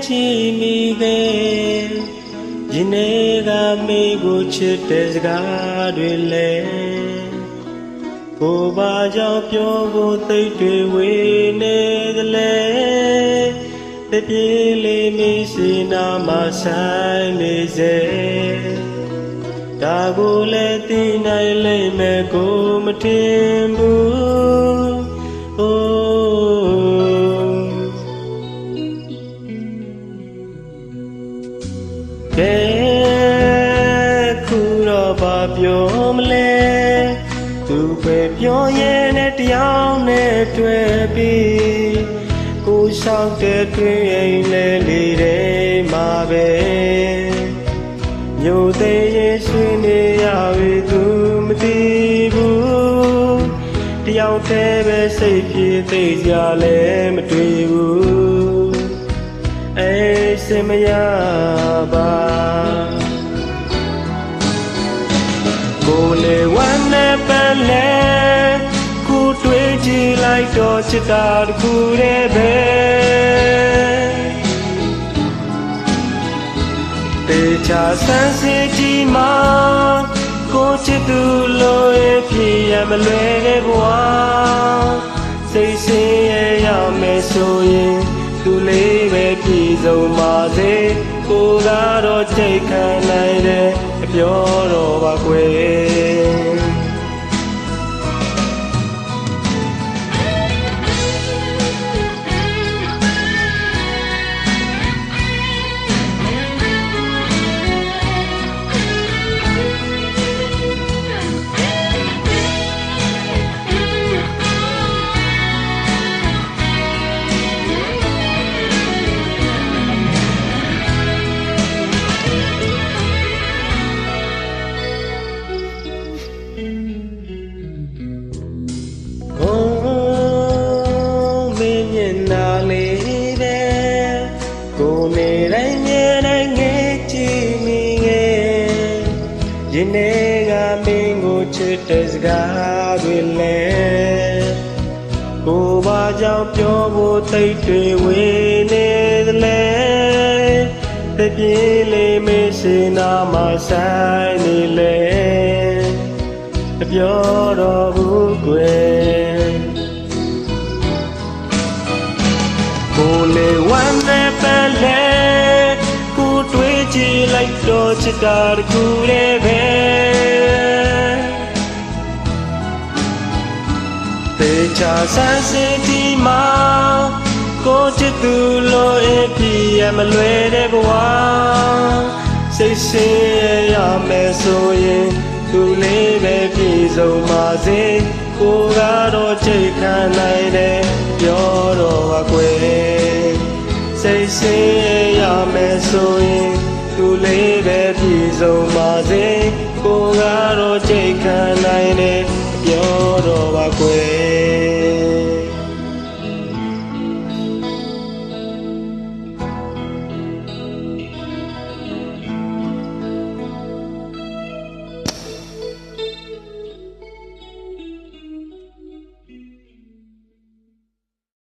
ကြည့်မိခဲ့ယနေ့ကမိကိုချစ်တဲ့စကားတွေလဲကိုဘာကြောင့်ပြောဖို့သိတွေဝေနေသလဲတပြေးလေးမိစီနာမဆိုင်နေစေဒါကိုလည်းသိနိုင်လိမ့်မယ်ကိုမထင်ဘူးအိုးကဲခုတော့ဘာပြောမလဲသူပဲပြောရင်နဲ့တရားနဲ့တွေ့ပြီးကိုရှောက်တဲ့တွင်အိမ်လဲလေးတဲ့မှာပဲမြို့သေးရဲ့ဆွေးနေရပြီသူမသိဘူးတယောက်တည်းပဲစိတ်ပြေသိကြလဲမတွေ့ဘူးအေးစင်မရပါကိုလေဝမ်းနဲ့ပန်းလဲခုတွေ့ကြည့်လိုက်တော့ချစ်တာတစ်ခုတည်းပဲတေချာဆန်းစစ်ကြည့်မှကိုချစ်သူလိုရဲ့ဖြစ်ရမလွယ်တဲ့ဘဝစိတ်ဆင်းရဲရမယ်ဆိုရင်သူလေးပဲပြည်စုံပါစေကိုကတော့ချိတ်ခံနိုင်တဲ့အပြောတော်ပါကွယ်ကိုနေတိုင်းမြဲတိုင်းငဲကြည့်မိရဲ့ယနေ့ကမင်းကိုချစ်တဲ့စကားတွေလဲကိုဘာကြောင့်ပြောဖို့သိတွေဝေနေသလဲတပြေးလေးမေးစင်နာမဆိုင်နေလဲပြောတော့ဘူးကွယ်ကိုလေဝမ်းနဲ့ပန်းလဲကိုတွေ့ကြည့်လိုက်တော့ချစ်တာတစ်ခုတည်းပဲတေချာဆန်းစစ်ဒီမှာကိုချစ်သူလိုအဖြစ်ရမလွယ်တဲ့ဘဝစိတ်ဆင်းရမယ်ဆိုရင်သူလေးပဲပြည်စုံပါစေကိုကတော့ချိန်ခံနိုင်တယ်ပြောတော့ပါကွယ်စိတ်ဆင်းရမယ်ဆိုရင်သူလေးပဲပြည်စုံပါစေကိုကတော့ချိန်ခံနိုင်တယ်ပြောတော့ပါကွယ်